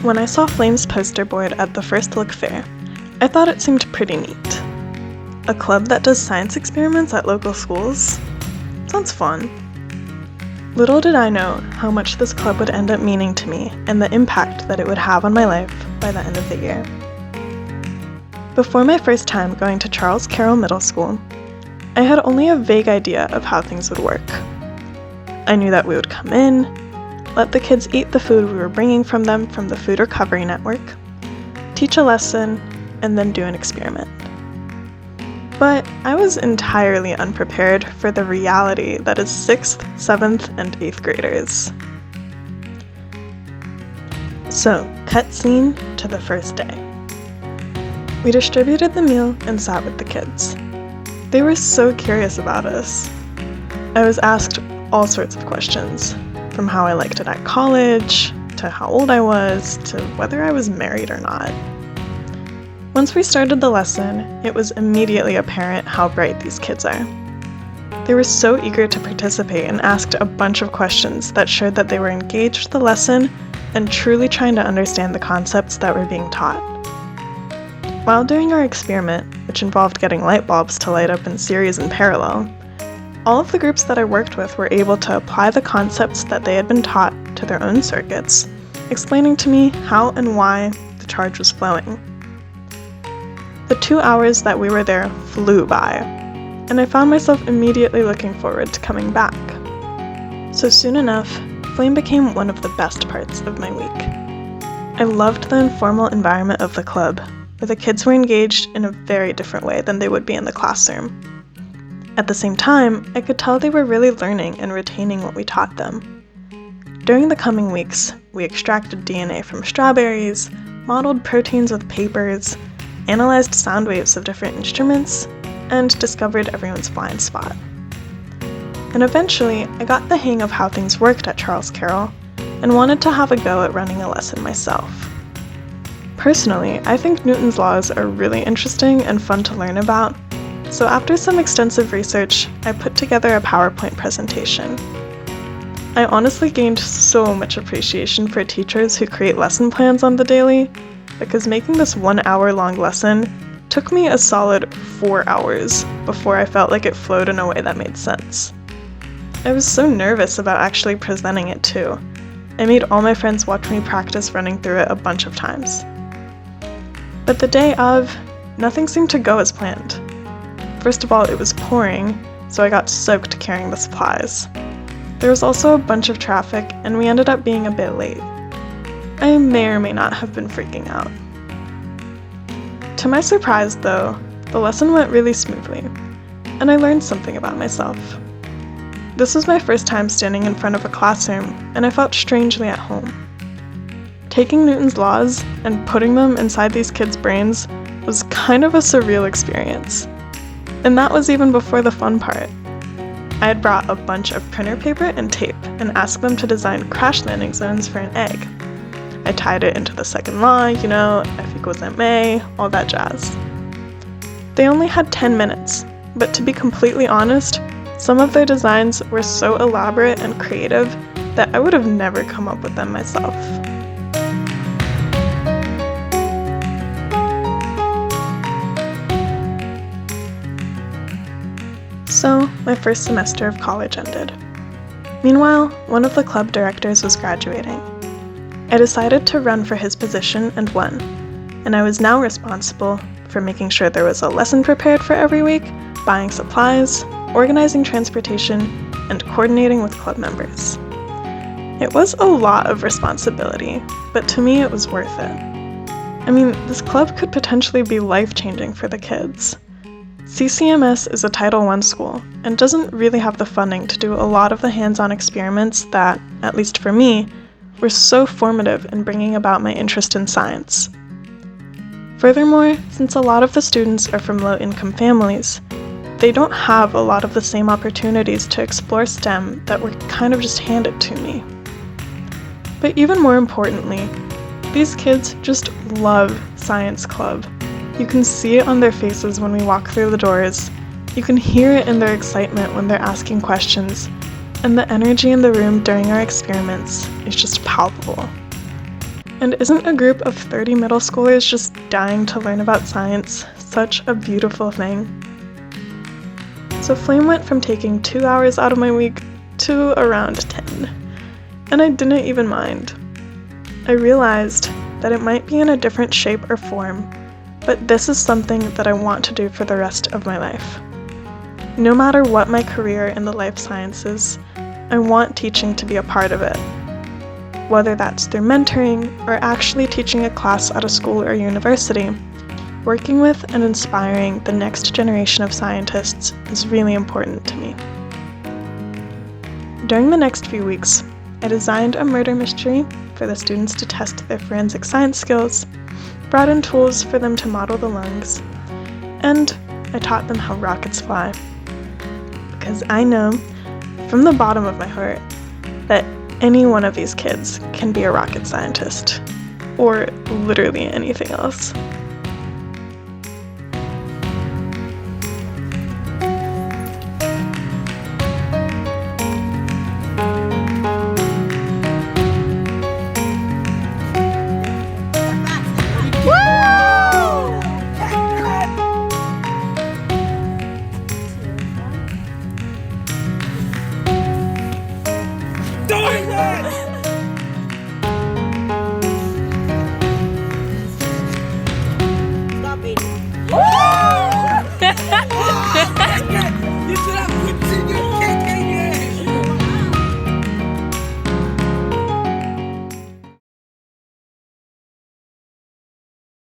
When I saw Flame's poster board at the First Look Fair, I thought it seemed pretty neat. A club that does science experiments at local schools? Sounds fun. Little did I know how much this club would end up meaning to me and the impact that it would have on my life by the end of the year. Before my first time going to Charles Carroll Middle School, I had only a vague idea of how things would work. I knew that we would come in, let the kids eat the food we were bringing from them from the Food Recovery Network, teach a lesson, and then do an experiment. But I was entirely unprepared for the reality that is 6th, 7th, and 8th graders. So, cut scene to the first day. We distributed the meal and sat with the kids. They were so curious about us. I was asked all sorts of questions, from how I liked it at college, to how old I was, to whether I was married or not. Once we started the lesson, it was immediately apparent how bright these kids are. They were so eager to participate and asked a bunch of questions that showed that they were engaged with the lesson and truly trying to understand the concepts that were being taught. While doing our experiment, which involved getting light bulbs to light up in series and parallel, all of the groups that I worked with were able to apply the concepts that they had been taught to their own circuits, explaining to me how and why the charge was flowing. The 2 hours that we were there flew by, and I found myself immediately looking forward to coming back. So soon enough, Flame became one of the best parts of my week. I loved the informal environment of the club, where the kids were engaged in a very different way than they would be in the classroom. At the same time, I could tell they were really learning and retaining what we taught them. During the coming weeks, we extracted DNA from strawberries, modeled proteins with papers, analyzed sound waves of different instruments, and discovered everyone's blind spot. And eventually, I got the hang of how things worked at Charles Carroll and wanted to have a go at running a lesson myself. Personally, I think Newton's laws are really interesting and fun to learn about, so after some extensive research, I put together a PowerPoint presentation. I honestly gained so much appreciation for teachers who create lesson plans on the daily, because making this 1 hour long lesson took me a solid 4 hours before I felt like it flowed in a way that made sense. I was so nervous about actually presenting it too. I made all my friends watch me practice running through it a bunch of times. But the day of, nothing seemed to go as planned. First of all, it was pouring, so I got soaked carrying the supplies. There was also a bunch of traffic, and we ended up being a bit late. I may or may not have been freaking out. To my surprise, though, the lesson went really smoothly, and I learned something about myself. This was my first time standing in front of a classroom, and I felt strangely at home. Taking Newton's laws and putting them inside these kids' brains was kind of a surreal experience. And that was even before the fun part. I had brought a bunch of printer paper and tape and asked them to design crash landing zones for an egg. I tied it into the second law, F equals ma, all that jazz. They only had 10 minutes, but to be completely honest, some of their designs were so elaborate and creative that I would have never come up with them myself. So, my first semester of college ended. Meanwhile, one of the club directors was graduating. I decided to run for his position and won, and I was now responsible for making sure there was a lesson prepared for every week, buying supplies, organizing transportation, and coordinating with club members. It was a lot of responsibility, but to me it was worth it. I mean, this club could potentially be life-changing for the kids. CCMS is a Title I school and doesn't really have the funding to do a lot of the hands-on experiments that, at least for me, were so formative in bringing about my interest in science. Furthermore, since a lot of the students are from low-income families, they don't have a lot of the same opportunities to explore STEM that were kind of just handed to me. But even more importantly, these kids just love Science Club. You can see it on their faces when we walk through the doors. You can hear it in their excitement when they're asking questions, and the energy in the room during our experiments is just palpable. And isn't a group of 30 middle schoolers just dying to learn about science such a beautiful thing? So Flame went from taking 2 hours out of my week to around 10, and I didn't even mind. I realized that it might be in a different shape or form, but this is something that I want to do for the rest of my life. No matter what my career in the life sciences, I want teaching to be a part of it. Whether that's through mentoring or actually teaching a class at a school or university, working with and inspiring the next generation of scientists is really important to me. During the next few weeks, I designed a murder mystery for the students to test their forensic science skills, brought in tools for them to model the lungs, and I taught them how rockets fly. Because I know, from the bottom of my heart, that any one of these kids can be a rocket scientist, or literally anything else. Stop it.